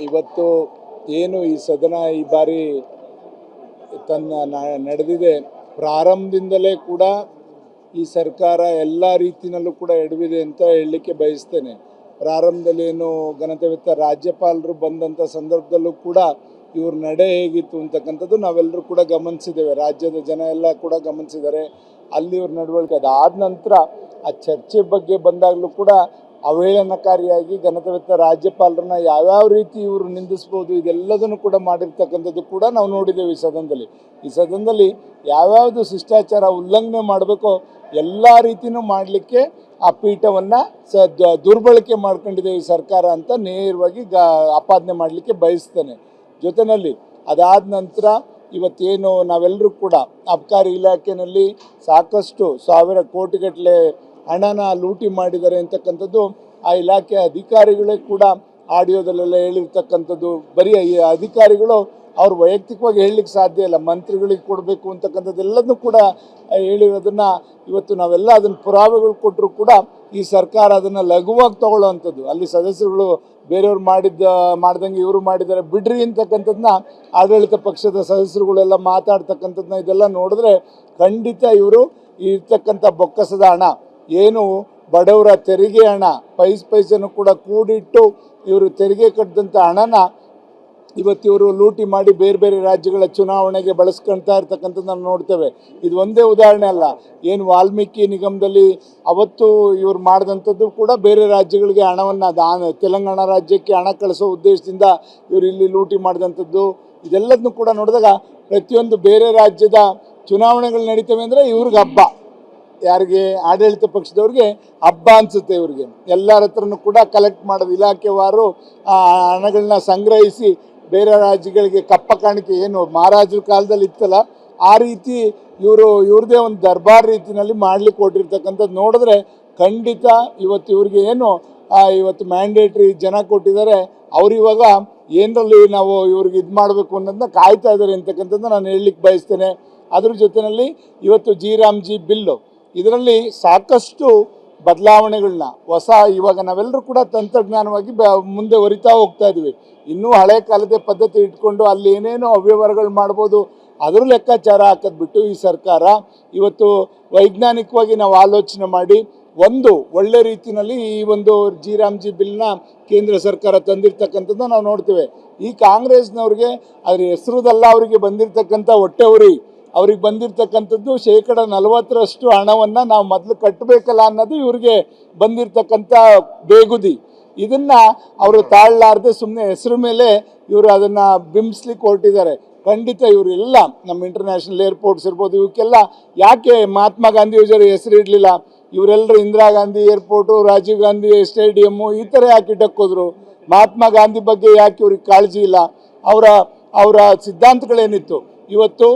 ಇವತ್ತು ಏನು ಈ ಸದನ ಈ ಬಾರಿ ನಡೆದಿದೆ, ಪ್ರಾರಂಭದಿಂದಲೇ ಕೂಡ ಈ ಸರ್ಕಾರ ಎಲ್ಲ ರೀತಿಯಲ್ಲೂ ಕೂಡ ಎಡವಿದೆ ಅಂತ ಹೇಳಲಿಕ್ಕೆ ಬಯಸ್ತೇನೆ. ಪ್ರಾರಂಭದಲ್ಲಿ ಏನು ಘನತೆವೆತ್ತ ರಾಜ್ಯಪಾಲರು ಬಂದಂಥ ಸಂದರ್ಭದಲ್ಲೂ ಕೂಡ ಇವ್ರ ನಡೆ ಹೇಗಿತ್ತು ಅಂತಕ್ಕಂಥದ್ದು ನಾವೆಲ್ಲರೂ ಕೂಡ ಗಮನಿಸಿದ್ದೇವೆ. ರಾಜ್ಯದ ಜನ ಎಲ್ಲ ಕೂಡ ಗಮನಿಸಿದ್ದಾರೆ. ಅಲ್ಲಿ ಇವ್ರ ನಡವಳಿಕೆ ಅದಾದ ನಂತರ ಆ ಚರ್ಚೆ ಬಗ್ಗೆ ಬಂದಾಗಲೂ ಕೂಡ ಅವಹೇಳನಕಾರಿಯಾಗಿ ಘನತೆವೆತ್ತ ರಾಜ್ಯಪಾಲರನ್ನ ಯಾವ್ಯಾವ ರೀತಿ ಇವರು ನಿಂದಿಸ್ಬೋದು ಇದೆಲ್ಲದನ್ನು ಕೂಡ ಮಾಡಿರ್ತಕ್ಕಂಥದ್ದು ಕೂಡ ನಾವು ನೋಡಿದ್ದೇವೆ. ಈ ಸದನದಲ್ಲಿ ಯಾವ್ಯಾವುದು ಶಿಷ್ಟಾಚಾರ ಉಲ್ಲಂಘನೆ ಮಾಡಬೇಕೋ ಎಲ್ಲ ರೀತಿಯೂ ಮಾಡಲಿಕ್ಕೆ ಆ ಪೀಠವನ್ನು ದುರ್ಬಳಕೆ ಮಾಡ್ಕೊಂಡಿದೆ ಈ ಸರ್ಕಾರ ಅಂತ ನೇರವಾಗಿ ಆಪಾದನೆ ಮಾಡಲಿಕ್ಕೆ ಬಯಸ್ತೇನೆ. ಜೊತೆಯಲ್ಲಿ ಅದಾದ ನಂತರ ಇವತ್ತೇನು ನಾವೆಲ್ಲರೂ ಕೂಡ ಅಬಕಾರಿ ಇಲಾಖೆಯಲ್ಲಿ ಸಾಕಷ್ಟು ಸಾವಿರ ಕೋಟಿಗಟ್ಟಲೆ ಹಣನ ಲೂಟಿ ಮಾಡಿದ್ದಾರೆ ಅಂತಕ್ಕಂಥದ್ದು ಆ ಇಲಾಖೆ ಅಧಿಕಾರಿಗಳೇ ಕೂಡ ಆಡಿಯೋದಲ್ಲೆಲ್ಲ ಹೇಳಿರ್ತಕ್ಕಂಥದ್ದು. ಬರೀ ಈ ಅಧಿಕಾರಿಗಳು ಅವ್ರು ವೈಯಕ್ತಿಕವಾಗಿ ಹೇಳಲಿಕ್ಕೆ ಸಾಧ್ಯ ಇಲ್ಲ, ಮಂತ್ರಿಗಳಿಗೆ ಕೊಡಬೇಕು ಅಂತಕ್ಕಂಥದ್ದೆಲ್ಲದನ್ನು ಕೂಡ ಹೇಳಿರೋದನ್ನು ಇವತ್ತು ನಾವೆಲ್ಲ ಅದನ್ನು ಪುರಾವೆಗಳು ಕೊಟ್ಟರು ಕೂಡ ಈ ಸರ್ಕಾರ ಅದನ್ನು ಲಘುವಾಗಿ ತಗೊಳ್ಳೋವಂಥದ್ದು. ಅಲ್ಲಿ ಸದಸ್ಯರುಗಳು ಬೇರೆಯವ್ರು ಮಾಡ್ದಂಗೆ ಇವರು ಮಾಡಿದ್ದಾರೆ ಬಿಡ್ರಿ ಅಂತಕ್ಕಂಥದ್ದನ್ನ ಆಡಳಿತ ಪಕ್ಷದ ಸದಸ್ಯರುಗಳೆಲ್ಲ ಮಾತಾಡ್ತಕ್ಕಂಥದ್ದನ್ನ ಇದೆಲ್ಲ ನೋಡಿದ್ರೆ ಖಂಡಿತ ಇವರು ಇರ್ತಕ್ಕಂಥ ಬೊಕ್ಕಸದ ಹಣ ಏನು ಬಡವರ ತೆರಿಗೆ ಹಣ ಪೈಸೆನೂ ಕೂಡ ಕೂಡಿಟ್ಟು ಇವರು ತೆರಿಗೆ ಕಟ್ಟಿದಂಥ ಹಣನ ಇವತ್ತು ಇವರು ಲೂಟಿ ಮಾಡಿ ಬೇರೆ ಬೇರೆ ರಾಜ್ಯಗಳ ಚುನಾವಣೆಗೆ ಬಳಸ್ಕೊಳ್ತಾ ಇರ್ತಕ್ಕಂಥದ್ದು ನಾವು ನೋಡ್ತೇವೆ. ಇದು ಒಂದೇ ಉದಾಹರಣೆ ಅಲ್ಲ. ಏನು ವಾಲ್ಮೀಕಿ ನಿಗಮದಲ್ಲಿ ಅವತ್ತು ಇವ್ರು ಮಾಡಿದಂಥದ್ದು ಕೂಡ ಬೇರೆ ರಾಜ್ಯಗಳಿಗೆ ಹಣವನ್ನು ತೆಲಂಗಾಣ ರಾಜ್ಯಕ್ಕೆ ಹಣ ಕಳಿಸೋ ಉದ್ದೇಶದಿಂದ ಇವರು ಇಲ್ಲಿ ಲೂಟಿ ಮಾಡಿದಂಥದ್ದು ಇದೆಲ್ಲದನ್ನು ಕೂಡ ನೋಡಿದಾಗ ಪ್ರತಿಯೊಂದು ಬೇರೆ ರಾಜ್ಯದ ಚುನಾವಣೆಗಳು ನಡೀತವೆ ಅಂದರೆ ಇವ್ರಿಗೆ ಹಬ್ಬ. ಯಾರಿಗೆ ಆಡಳಿತ ಪಕ್ಷದವ್ರಿಗೆ ಹಬ್ಬ ಅನಿಸುತ್ತೆ. ಇವ್ರಿಗೆ ಎಲ್ಲರ ಹತ್ರನೂ ಕೂಡ ಕಲೆಕ್ಟ್ ಮಾಡೋದು, ಇಲಾಖೆವಾರು ಹಣಗಳನ್ನ ಸಂಗ್ರಹಿಸಿ ಬೇರೆ ರಾಜ್ಯಗಳಿಗೆ ಕಪ್ಪ ಕಾಣಿಕೆ ಏನು ಮಹಾರಾಜರ ಕಾಲದಲ್ಲಿ ಇತ್ತಲ್ಲ ಆ ರೀತಿ ಇವ್ರದೇ ಒಂದು ದರ್ಬಾರ್ ರೀತಿಯಲ್ಲಿ ಮಾಡ್ಲಿಕ್ಕೆ ಕೊಟ್ಟಿರ್ತಕ್ಕಂಥದ್ದು ನೋಡಿದ್ರೆ ಖಂಡಿತ ಇವತ್ತು ಇವ್ರಿಗೆ ಏನು ಇವತ್ತು ಮ್ಯಾಂಡೇಟ್ರಿ ಜನ ಕೊಟ್ಟಿದ್ದಾರೆ, ಅವ್ರು ಇವಾಗ ಏನರಲ್ಲಿ ನಾವು ಇವ್ರಿಗೆ ಇದು ಮಾಡಬೇಕು ಅನ್ನೋದನ್ನ ಕಾಯ್ತಾ ಇದ್ದಾರೆ ಅಂತಕ್ಕಂಥದ್ದು ನಾನು ಹೇಳಲಿಕ್ಕೆ ಬಯಸ್ತೇನೆ. ಅದ್ರ ಜೊತೆಯಲ್ಲಿ ಇವತ್ತು ಜಿ ಬಿಲ್ಲು ಇದರಲ್ಲಿ ಸಾಕಷ್ಟು ಬದಲಾವಣೆಗಳನ್ನ ಇವಾಗ ನಾವೆಲ್ಲರೂ ಕೂಡ ತಂತ್ರಜ್ಞಾನವಾಗಿ ಮುಂದೆ ಹೊರಿತಾ ಹೋಗ್ತಾ ಇದ್ವಿ. ಇನ್ನೂ ಹಳೆ ಕಾಲದ ಪದ್ಧತಿ ಇಟ್ಕೊಂಡು ಅಲ್ಲಿ ಏನೇನೋ ಅವ್ಯವಹಾರಗಳು ಮಾಡ್ಬೋದು ಅದ್ರ ಲೆಕ್ಕಾಚಾರ ಹಾಕೋದು ಬಿಟ್ಟು ಈ ಸರ್ಕಾರ ಇವತ್ತು ವೈಜ್ಞಾನಿಕವಾಗಿ ನಾವು ಆಲೋಚನೆ ಮಾಡಿ ಒಂದು ಒಳ್ಳೆ ರೀತಿಯಲ್ಲಿ ಈ ಒಂದು ಜಿ ಬಿಲ್ನ ಕೇಂದ್ರ ಸರ್ಕಾರ ತಂದಿರ್ತಕ್ಕಂಥದ್ದು ನಾವು ನೋಡ್ತೇವೆ. ಈ ಕಾಂಗ್ರೆಸ್ನವ್ರಿಗೆ ಅದ್ರ ಹೆಸರುದಲ್ಲ ಅವರಿಗೆ ಬಂದಿರತಕ್ಕಂಥ ಹೊಟ್ಟೆ ಉರಿ, ಅವ್ರಿಗೆ ಬಂದಿರತಕ್ಕಂಥದ್ದು 40% ಹಣವನ್ನು ನಾವು ಮೊದಲು ಕಟ್ಟಬೇಕಲ್ಲ ಅನ್ನೋದು ಇವ್ರಿಗೆ ಬಂದಿರತಕ್ಕಂಥ ಬೇಗುದಿ. ಇದನ್ನು ಅವರು ತಾಳಲಾರದೆ ಸುಮ್ಮನೆ ಹೆಸರು ಮೇಲೆ ಇವರು ಅದನ್ನು ಬಿಂಬಿಸ್ಲಿಕ್ಕೆ ಹೊರಟಿದ್ದಾರೆ. ಖಂಡಿತ ಇವರೆಲ್ಲ ನಮ್ಮ ಇಂಟರ್ನ್ಯಾಷನಲ್ ಏರ್ಪೋರ್ಟ್ಸ್ ಇರ್ಬೋದು ಇವಕ್ಕೆಲ್ಲ ಯಾಕೆ ಮಹಾತ್ಮ ಗಾಂಧಿ ಹೆಸರು ಇಡಲಿಲ್ಲ? ಇವರೆಲ್ಲರೂ ಇಂದಿರಾ ಗಾಂಧಿ ಏರ್ಪೋರ್ಟು, ರಾಜೀವ್ ಗಾಂಧಿ ಸ್ಟೇಡಿಯಮ್ಮು ಈ ಥರ ಯಾಕೆ ಇಟ್ಟಕ್ಕೋದ್ರು? ಮಹಾತ್ಮ ಗಾಂಧಿ ಬಗ್ಗೆ ಯಾಕೆ ಇವ್ರಿಗೆ ಕಾಳಜಿ ಇಲ್ಲ? ಅವರ ಸಿದ್ಧಾಂತಗಳೇನಿತ್ತು? ಇವತ್ತು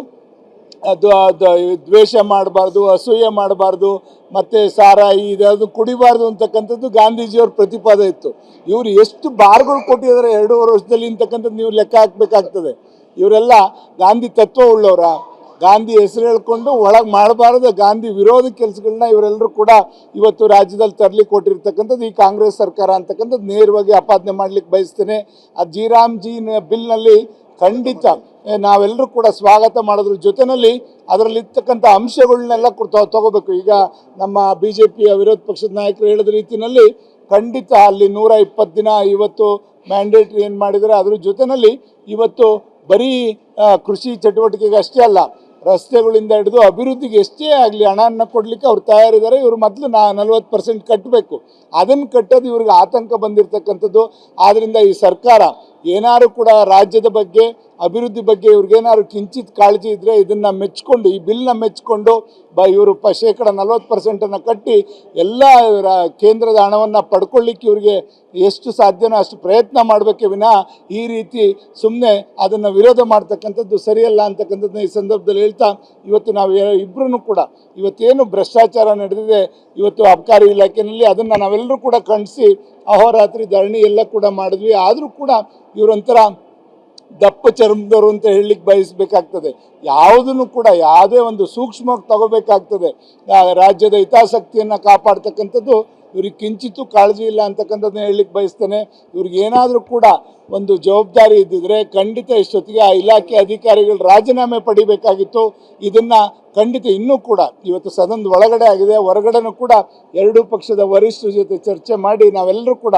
ದ್ವೇಷ ಮಾಡಬಾರ್ದು, ಅಸೂಯೆ ಮಾಡಬಾರ್ದು, ಮತ್ತು ಸಾರಾಯಿ ಇದನ್ನು ಕುಡಿಬಾರ್ದು ಅಂತಕ್ಕಂಥದ್ದು ಗಾಂಧೀಜಿಯವ್ರ ಪ್ರತಿಪಾದನೆ ಇತ್ತು. ಇವರು ಎಷ್ಟು ಬಾರ್ಗಳು ಕೊಟ್ಟಿದ್ದಾರೆ 2.5 ವರ್ಷದಲ್ಲಿ ಅಂತಕ್ಕಂಥದ್ದು ನೀವು ಲೆಕ್ಕ ಹಾಕಬೇಕಾಗ್ತದೆ. ಇವರೆಲ್ಲ ಗಾಂಧಿ ತತ್ವ ಉಳ್ಳವರ, ಗಾಂಧಿ ಹೆಸರು ಹೇಳ್ಕೊಂಡು ಒಳಗೆ ಮಾಡಬಾರ್ದು ಗಾಂಧಿ ವಿರೋಧಿ ಕೆಲಸಗಳನ್ನ ಇವರೆಲ್ಲರೂ ಕೂಡ ಇವತ್ತು ರಾಜ್ಯದಲ್ಲಿ ತರಲಿಕ್ಕೆ ಕೊಟ್ಟಿರ್ತಕ್ಕಂಥದ್ದು ಈ ಕಾಂಗ್ರೆಸ್ ಸರ್ಕಾರ ಅಂತಕ್ಕಂಥದ್ದು ನೇರವಾಗಿ ಆಪಾದನೆ ಮಾಡಲಿಕ್ಕೆ ಬಯಸ್ತೇನೆ. ಆ ಜಿ ಬಿಲ್ನಲ್ಲಿ ಖಂಡಿತ ನಾವೆಲ್ಲರೂ ಕೂಡ ಸ್ವಾಗತ ಮಾಡೋದ್ರ ಜೊತೆಯಲ್ಲಿ ಅದರಲ್ಲಿರ್ತಕ್ಕಂಥ ಅಂಶಗಳನ್ನೆಲ್ಲ ತಗೋಬೇಕು. ಈಗ ನಮ್ಮ BJP ವಿರೋಧ ಪಕ್ಷದ ನಾಯಕರು ಹೇಳಿದ ರೀತಿಯಲ್ಲಿ ಖಂಡಿತ ಅಲ್ಲಿ 120 ದಿನ ಇವತ್ತು ಮ್ಯಾಂಡೇಟ್ರಿ ಏನು ಮಾಡಿದರೆ ಅದ್ರ ಜೊತೆಯಲ್ಲಿ ಇವತ್ತು ಬರೀ ಕೃಷಿ ಚಟುವಟಿಕೆಗೆ ಅಷ್ಟೇ ಅಲ್ಲ, ರಸ್ತೆಗಳಿಂದ ಹಿಡಿದು ಅಭಿವೃದ್ಧಿಗೆ ಎಷ್ಟೇ ಆಗಲಿ ಹಣವನ್ನು ಕೊಡಲಿಕ್ಕೆ ಅವ್ರು ತಯಾರಿದ್ದಾರೆ. ಇವರು ಮೊದಲು 40% ಕಟ್ಟಬೇಕು. ಅದನ್ನು ಕಟ್ಟೋದು ಇವ್ರಿಗೆ ಆತಂಕ ಬಂದಿರತಕ್ಕಂಥದ್ದು. ಆದ್ದರಿಂದ ಈ ಸರ್ಕಾರ ಏನಾದ್ರು ಕೂಡ ರಾಜ್ಯದ ಬಗ್ಗೆ ಅಭಿವೃದ್ಧಿ ಬಗ್ಗೆ ಇವ್ರಿಗೇನಾದ್ರು ಕಿಂಚಿತ್ ಕಾಳಜಿ ಇದ್ದರೆ ಇದನ್ನು ಮೆಚ್ಚಿಕೊಂಡು ಈ ಬಿಲ್ನ ಮೆಚ್ಚಿಕೊಂಡು ಇವರು 40% ಕಟ್ಟಿ ಎಲ್ಲ ಕೇಂದ್ರದ ಹಣವನ್ನು ಪಡ್ಕೊಳ್ಳಿಕ್ಕೆ ಇವ್ರಿಗೆ ಎಷ್ಟು ಸಾಧ್ಯನೋ ಅಷ್ಟು ಪ್ರಯತ್ನ ಮಾಡಬೇಕೆ ವಿನಃ ಈ ರೀತಿ ಸುಮ್ಮನೆ ಅದನ್ನು ವಿರೋಧ ಮಾಡ್ತಕ್ಕಂಥದ್ದು ಸರಿಯಲ್ಲ ಅಂತಕ್ಕಂಥದ್ದನ್ನ ಈ ಸಂದರ್ಭದಲ್ಲಿ ಹೇಳ್ತಾ ಇವತ್ತು ನಾವು ಇಬ್ಬರೂ ಕೂಡ ಇವತ್ತೇನು ಭ್ರಷ್ಟಾಚಾರ ನಡೆದಿದೆ ಇವತ್ತು ಅಬಕಾರಿ ಇಲಾಖೆಯಲ್ಲಿ ಅದನ್ನು ನಾವೆಲ್ಲರೂ ಕೂಡ ಖಂಡಿಸಿ ಅಹೋರಾತ್ರಿ ಧರಣಿ ಎಲ್ಲ ಕೂಡ ಮಾಡಿದ್ವಿ. ಆದರೂ ಕೂಡ ಇವರೊಂಥರ ದಪ್ಪ ಚರ್ಮದವರು ಅಂತ ಹೇಳಲಿಕ್ಕೆ ಬಯಸಬೇಕಾಗ್ತದೆ. ಯಾವುದನ್ನು ಕೂಡ ಯಾವುದೇ ಒಂದು ಸೂಕ್ಷ್ಮವಾಗಿ ತಗೋಬೇಕಾಗ್ತದೆ. ರಾಜ್ಯದ ಹಿತಾಸಕ್ತಿಯನ್ನು ಕಾಪಾಡ್ತಕ್ಕಂಥದ್ದು ಇವ್ರಿಗೆ ಕಿಂಚಿತ್ತೂ ಕಾಳಜಿ ಇಲ್ಲ ಅಂತಕ್ಕಂಥದ್ದನ್ನ ಹೇಳಲಿಕ್ಕೆ ಬಯಸ್ತೇನೆ. ಇವ್ರಿಗೆ ಏನಾದರೂ ಕೂಡ ಒಂದು ಜವಾಬ್ದಾರಿ ಇದ್ದಿದ್ರೆ ಖಂಡಿತ ಇಷ್ಟೊತ್ತಿಗೆ ಆ ಇಲಾಖೆ ಅಧಿಕಾರಿಗಳು ರಾಜೀನಾಮೆ ಪಡಿಬೇಕಾಗಿತ್ತು. ಇದನ್ನು ಖಂಡಿತ ಇನ್ನೂ ಕೂಡ ಇವತ್ತು ಸದನದ ಒಳಗಡೆ ಆಗಿದೆ, ಹೊರಗಡೆನೂ ಕೂಡ ಎರಡೂ ಪಕ್ಷದ ವರಿಷ್ಠರ ಜೊತೆ ಚರ್ಚೆ ಮಾಡಿ ನಾವೆಲ್ಲರೂ ಕೂಡ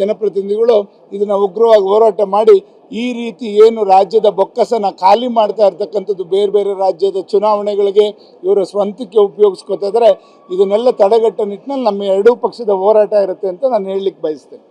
ಜನಪ್ರತಿನಿಧಿಗಳು ಇದನ್ನು ಉಗ್ರವಾಗಿ ಹೋರಾಟ ಮಾಡಿ ಈ ರೀತಿ ಏನು ರಾಜ್ಯದ ಬೊಕ್ಕಸನ ಖಾಲಿ ಮಾಡ್ತಾ ಇರ್ತಕ್ಕಂಥದ್ದು ಬೇರೆ ಬೇರೆ ರಾಜ್ಯದ ಚುನಾವಣೆಗಳಿಗೆ ಇವರ ಸ್ವಂತಕ್ಕೆ ಉಪಯೋಗಿಸ್ಕೊತಾ ಇದ್ದಾರೆ. ಇದನ್ನೆಲ್ಲ ತಡೆಗಟ್ಟೋ ನಿಟ್ಟಿನಲ್ಲಿ ನಮ್ಮ ಎರಡೂ ಪಕ್ಷದ ಹೋರಾಟ ಇರುತ್ತೆ ಅಂತ ನಾನು ಹೇಳಲಿಕ್ಕೆ ಬಯಸ್ತೇನೆ.